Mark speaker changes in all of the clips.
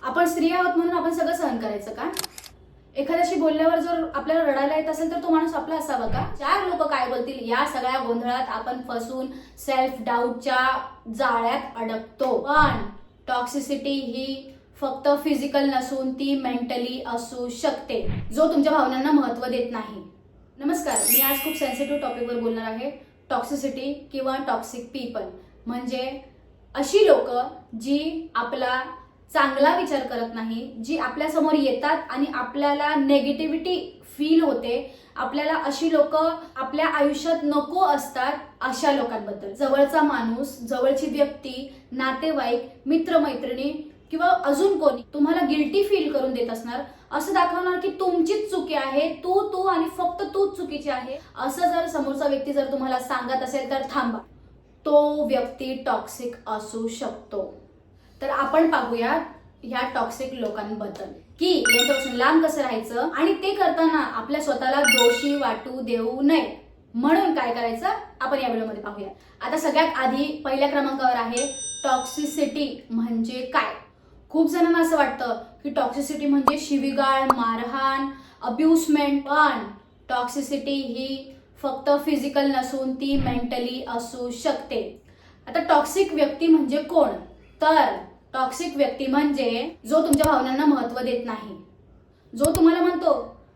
Speaker 1: आपण स्त्री आहोत म्हणून आपण सगळं सहन करायचं का? एखाद्याशी बोलल्यावर जर आपल्याला रडायला येत असेल तर तो माणूस आपला असावा का? चार लोक काय बोलतील या सगळ्या गोंधळात आपण फसून सेल्फ डाऊटच्या जाळ्यात अडकतो. पण टॉक्सिसिटी ही फक्त फिजिकल नसून ती मेंटली असू शकते, जो तुमच्या भावनांना महत्त्व देत नाही. नमस्कार, मी आज खूप सेन्सिटिव्ह टॉपिकवर बोलणार आहे. टॉक्सिसिटी किंवा टॉक्सिक पीपल म्हणजे अशी लोक जी आपला चांगला विचार करत नाही, जी आपल्या समोर येतात आणि आपल्याला नेगेटिव्हिटी फील होते. आपल्याला अशी लोक आपल्या आयुष्यात नको असतात. अशा लोकांबद्दल जवळचा माणूस, जवळची व्यक्ती, नातेवाईक, मित्रमैत्रिणी किंवा अजून कोणी तुम्हाला गिल्टी फील करून देत असणार, असं दाखवणार की तुमचीच चुकी आहे, तू आणि फक्त तूच चुकीची आहे. असं जर समोरचा व्यक्ती जर तुम्हाला सांगत असेल तर थांबा, तो व्यक्ती टॉक्सिक असू शकतो. तर आपण पाहूया ह्या टॉक्सिक लोकांबद्दल की यांच्यापासून लांब कसं राहायचं आणि ते करताना आपल्या स्वतःला दोषी वाटू देऊ नये. म्हणून काय करायचं आपण या व्हिडिओमध्ये पाहूया. आता सगळ्यात आधी पहिल्या क्रमांकावर आहे टॉक्सिसिटी म्हणजे काय. खूप जणांना असं वाटतं की टॉक्सिसिटी म्हणजे शिवीगाळ, मारहाण, अब्युसमेंट. पण टॉक्सिसिटी ही फक्त फिजिकल नसून ती मेंटली असू शकते. आता टॉक्सिक व्यक्ती म्हणजे कोण? तर टॉक्सिक व्यक्ती म्हणजे जो तुमच्या भावनांना महत्त्व देत नाही, जो तुम्हाला म्हणतो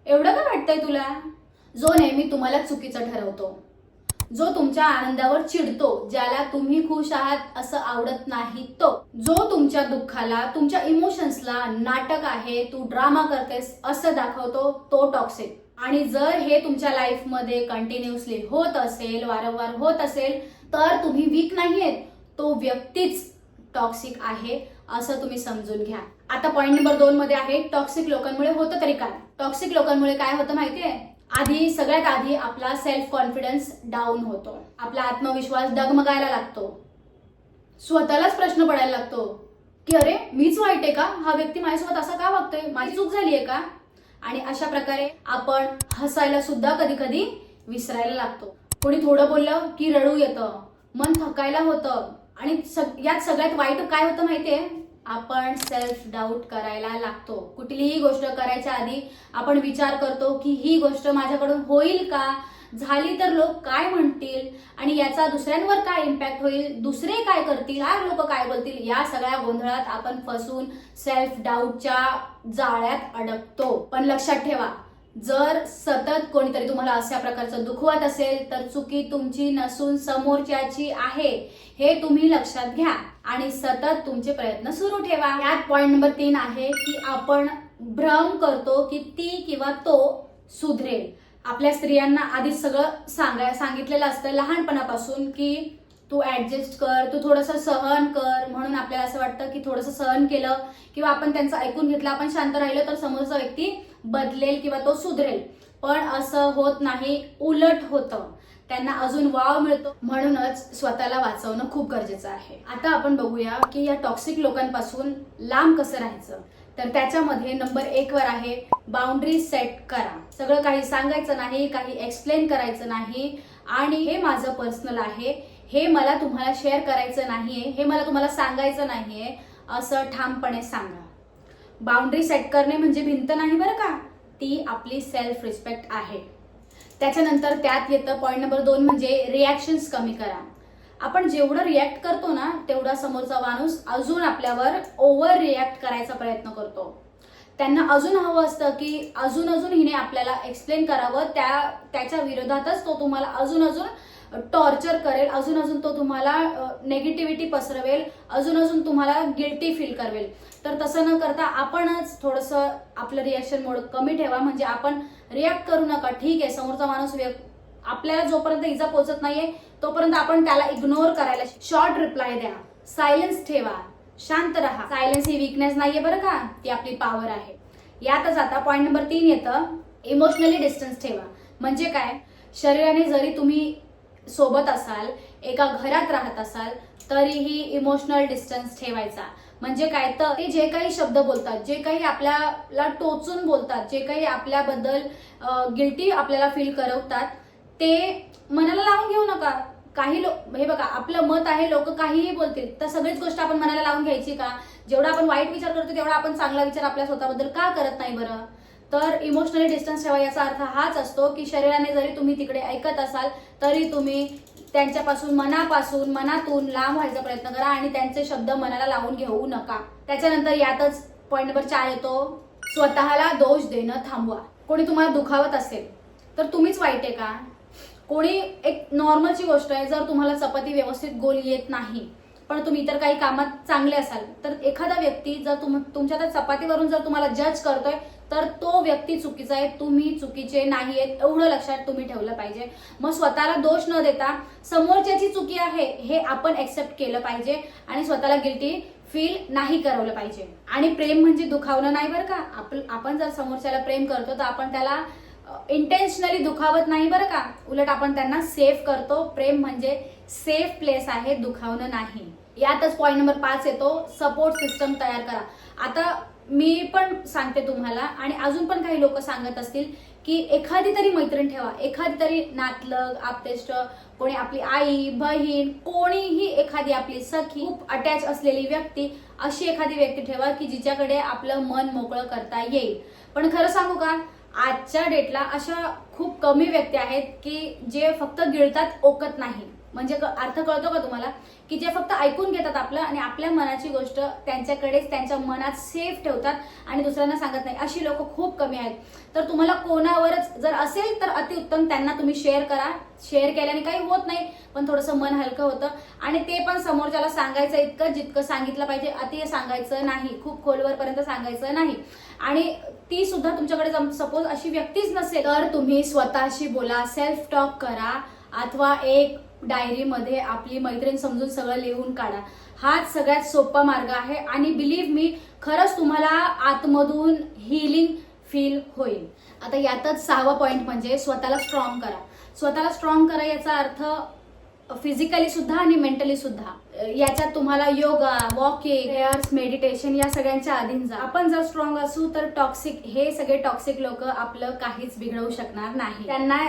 Speaker 1: एवढं काय वाटतंय तुला, जो नेहमी तुम्हाला चुकीचं ठरवतो, जो तुमच्या आनंदावर चिडतो, ज्याला तुम्ही खुश आहात असं आवडत नाही, तो जो तुमच्या दुःखाला, तुमच्या इमोशन्सला नाटक आहे, तू ड्रामा करतेस असं दाखवतो, तो टॉक्सिक. आणि जर हे तुमच्या लाईफमध्ये कंटिन्युअसली होत असेल, वारंवार होत असेल, तर तुम्ही वीक नाहीयेत, तो व्यक्तीच टॉक्सिक आहे असं तुम्ही समजून घ्या. आता पॉइंट नंबर 2 मध्ये आहे टॉक्सिक लोकांमुळे होतं तरी काय. टॉक्सिक लोकांमुळे काय होतं माहितीये? सगळ्यात आधी आपला सेल्फ कॉन्फिडन्स डाऊन होतो, आपला आत्मविश्वास डगमगायला लागतो, स्वतःलाच प्रश्न पडायला लागतो की अरे मीच वाईट आहे का, हा व्यक्ती माझ्यासोबत असा का वागतोय, माझी चूक झाली आहे का. आणि अशा प्रकारे आपण हसायला सुद्धा कधी कधी विसरायला लागतो. कोणी थोडं बोललं की रडू येतं, मन थकायला होतं. आणि यात सगळ्यात वाईट काय होतं माहितीये? आपण सेल्फ डाऊट करायला लागतो. कुठलीही गोष्ट करायच्या आधी आपण विचार करतो की ही गोष्ट माझ्याकडून होईल का, झाली तर लोक काय म्हणतील आणि याचा दुसऱ्यांवर काय इम्पॅक्ट होईल, दुसरे काय करतील, चार लोक काय बोलतील. या सगळ्या गोंधळात आपण फसून सेल्फ डाऊटच्या जाळ्यात अडकतो. पण लक्षात ठेवा, जर सतत कोणीतरी तुम्हाला अशा प्रकारचं दुखवत असेल तर चुकी तुमची नसून समोरच्याची आहे, हे तुम्ही लक्षात घ्या आणि सतत तुमचे प्रयत्न सुरू ठेवा. यात पॉइंट नंबर 3 आहे की आपण भ्रम करतो की ती किंवा तो सुधरेल. आपल्या स्त्रियांना आधीच सगळं सांगितलेलं असतं लहानपणापासून की तू ऍडजस्ट कर, तू थोडंसं सहन कर. म्हणून आपल्याला असं वाटतं की थोडंसं सहन केलं किंवा आपण त्यांचं ऐकून घेतलं, आपण शांत राहिलो तर समोरचा व्यक्ती बदलेल किंवा तो सुधरेल. पण असं होत नाही, उलट होतं. त्यांना अजून वाव मिळतो. म्हणूनच स्वतःला वाचवणं खूप गरजेचं आहे. आता आपण बघूया की या टॉक्सिक लोकांपासून लांब कसं राहायचं. तर त्याच्यामध्ये नंबर 1 वर आहे बाउंड्री सेट करा. सगळं काही सांगायचं नाही, काही एक्सप्लेन करायचं नाही आणि हे माझं पर्सनल आहे, हे मला तुम्हाला शेअर करायचं नाहीये, हे मला तुम्हाला सांगायचं नाहीये असं ठामपणे सांगा. बाउंड्री सेट करणे म्हणजे भिंत नाही बरं का, ती आपली सेल्फ रिस्पेक्ट आहे. त्याच्यानंतर त्यात येतं पॉइंट नंबर 2 म्हणजे रिॲक्शन्स कमी करा. आपण जेवढं रिॲक्ट करतो ना तेवढा समोरचा माणूस अजून आपल्यावर ओव्हर रिॲक्ट करायचा प्रयत्न करतो. त्यांना अजून हवं असतं की अजून हिने आपल्याला एक्सप्लेन करावं, त्याच्या विरोधातच तो तुम्हाला अजून टॉर्चर करेल, अजून तो तुम्हाला नेगेटिव्हिटी पसरवेल, अजून तुम्हाला गिल्टी फील करवेल. तर तसं न करता आपणच थोडंसं आपलं रिॲक्शन मोड कमी ठेवा. म्हणजे आपण रिॲक्ट करू नका, ठीक आहे समोरचा माणूस आपल्याला जोपर्यंत इजा पोहोचत नाहीये तोपर्यंत आपण त्याला इग्नोर करायला, शॉर्ट रिप्लाय द्या, सायलेन्स ठेवा, शांत राहा. सायलेन्स ही वीकनेस नाहीये बरं का, ती आपली पॉवर आहे. यातच आता पॉइंट नंबर 3 येतं इमोशनली डिस्टन्स ठेवा. म्हणजे काय? शरीराने जरी तुम्ही सोबत असाल, एका घरात राहत असाल, तरीही इमोशनल डिस्टन्स ठेवायचा. म्हणजे काय? तर ते जे काही शब्द बोलतात, जे काही आपल्याला टोचून बोलतात, जे काही आपल्याबद्दल गिल्टी आपल्याला फील करवतात, ते मनाला लावून घेऊ नका. काही लोक हे बघा, आपलं मत आहे, लोक काहीही बोलतील तर सगळीच गोष्ट आपण मनाला लावून घ्यायची का? जेवढा आपण वाईट विचार करतो तेवढा आपण चांगला विचार आपल्या स्वतःबद्दल का करत नाही बरं? तर इमोशनली डिस्टन्स ठेवा याचा अर्थ हाच असतो की शरीराने जरी तुम्ही तिकडे ऐकत असाल तरी तुम्ही त्यांच्यापासून मनातून लांब व्हायचा प्रयत्न करा आणि त्यांचे शब्द मनाला लावून घेऊ नका. त्याच्यानंतर यातच पॉईंट नंबर 4 येतो, स्वतःला दोष देणं थांबवा. कोणी तुम्हाला दुखावत असेल तर तुम्हीच वाईट आहे का? कोणी एक नॉर्मलची गोष्ट आहे, जर तुम्हाला चपाती व्यवस्थित गोल येत नाही पण तुम्ही इतर काही कामात चांगले असाल तर एखादा व्यक्ती जर तुमच्या त्या चपातीवरून जर तुम्हाला जज करतोय तर तो व्यक्ती चुकीचा आहे, तुम्ही चुकीचे नाहीयेत, एवढं लक्षात तुम्ही ठेवलं पाहिजे. मग स्वतःला दोष न देता समोरच्याची चुकी आहे हे आपण एक्सेप्ट केलं पाहिजे आणि स्वतःला गिल्टी फील नाही करवलं पाहिजे. आणि प्रेम म्हणजे दुखावणं नाही बरं का. आपण जर समोरच्याला प्रेम करतो तर आपण त्याला इंटेन्शनली दुखावत नाही बरं का, उलट आपण त्यांना सेफ करतो. प्रेम म्हणजे सेफ प्लेस आहे, दुखावणं नाही. यातच पॉईंट नंबर 5 येतो, सपोर्ट सिस्टम तयार करा. आता मी पण सांगते तुम्हाला आणि अजून पण काही लोक सांगत असतील की एखादी तरी मैत्रीण ठेवा, एखादी तरी नातलग, आप्तेष्ट, कोणी आपली आई बहीण, कोणीही एखादी आपली सखी, खूप अटॅच असलेली व्यक्ती, अशी एखादी व्यक्ती ठेवा की जिच्याकडे आपलं मन मोकळं करता येईल. पण खरं सांगू का, आजच्या डेटला अशा खूप कमी व्यक्ती आहेत की जे फक्त गिळतात ओकत नाही. म्हणजे अर्थ कळतो का तुम्हाला, की जे फक्त ऐकून घेतात आपलं आणि आपल्या मनाची गोष्ट त्यांच्याकडेच त्यांच्या मनात सेफ ठेवतात आणि दुसऱ्यांना सांगत नाही, अशी लोक खूप कमी आहेत. तर तुम्हाला कोणावरच जर असेल तर अतिउत्तम, त्यांना तुम्ही शेअर करा. शेअर केल्याने काही होत नाही पण थोडंसं मन हलकं होतं आणि ते पण समोरच्याला सांगायचं इतकं जितकं सांगितलं पाहिजे, अति सांगायचं नाही, खूप खोलवरपर्यंत सांगायचं नाही. आणि ती सुद्धा तुमच्याकडे सपोज अशी व्यक्तीच नसेल तर तुम्ही स्वतःशी बोला, सेल्फ टॉक करा अथवा एक डायरीमध्ये आपली मैत्रीण समजून सगळं लिहून काढा. हाच सगळ्यात सोपा मार्ग आहे आणि बिलीव्ह मी, खरंच तुम्हाला आतमधून हिलिंग फील होईल. आता यातच 6वा पॉईंट म्हणजे स्वतःला स्ट्रॉंग करा. स्वतःला स्ट्रॉंग करा याचा अर्थ फिजिकली सुद्धा आणि मेंटली सुद्धा. याच्यात तुम्हाला योगा, वॉकिंग, प्रेयर्स, मेडिटेशन या सगळ्यांच्या अधीन जा. आपण जर स्ट्रॉंग असू तर हे सगळे टॉक्सिक लोक आपलं काहीच बिघडवू शकणार नाही. त्यांना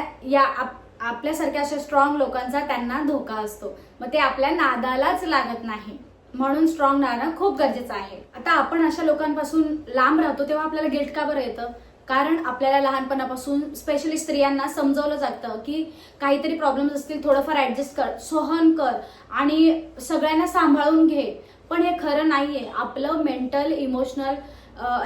Speaker 1: आपल्यासारख्या अशा स्ट्रॉंग लोकांचा त्यांना धोका असतो, मग ते आपल्या नादालाच लागत नाही. म्हणून स्ट्रॉंग राहणं खूप गरजेचं आहे. आता आपण अशा लोकांपासून लांब राहतो तेव्हा आपल्याला गिल्ट का बरं येतं? कारण आपल्याला लहानपणापासून स्पेशली स्त्रियांना समजवलं जातं की काहीतरी प्रॉब्लेम्स असतील, थोडंफार ऍडजस्ट कर, सहन कर आणि सगळ्यांना सांभाळून घे. पण हे खरं नाहीये. आपलं मेंटल इमोशनल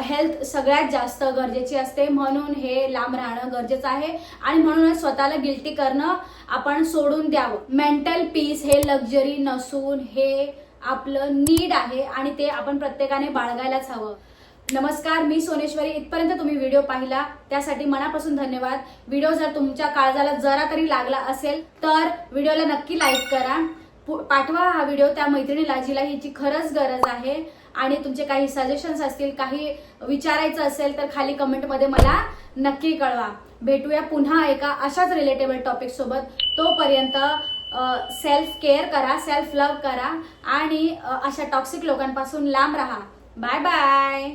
Speaker 1: हेल्थ सगळ्यात जास्त गरजेची असते, म्हणून हे लांब राहणं गरजेचं आहे. आणि म्हणूनच स्वतःला गिल्टी करणं आपण सोडून द्यावं. मेंटल पीस हे लक्झरी नसून हे आपलं नीड आहे आणि ते आपण प्रत्येकाने बाळगायलाच हवं. नमस्कार, मी सोनेश्वरी. इथपर्यंत तुम्ही व्हिडिओ पाहिला त्यासाठी मनापासून धन्यवाद. व्हिडिओ जर तुमच्या काळजाला जरा तरी लागला असेल तर व्हिडिओला नक्की लाईक करा. पाठवा हा व्हिडिओ त्या मैत्रिणीला जिला हिची खरंच गरज आहे. आणि तुमचे काही सजेशन्स असतील, काही विचारायचं असेल तर खाली कमेंटमध्ये मला नक्की कळवा. भेटूया पुन्हा एका अशाच रिलेटेबल टॉपिक सोबत. तोपर्यंत सेल्फ केअर करा, सेल्फ लव्ह करा आणि अशा टॉक्सिक लोकांपासून लांब राहा. Bye bye.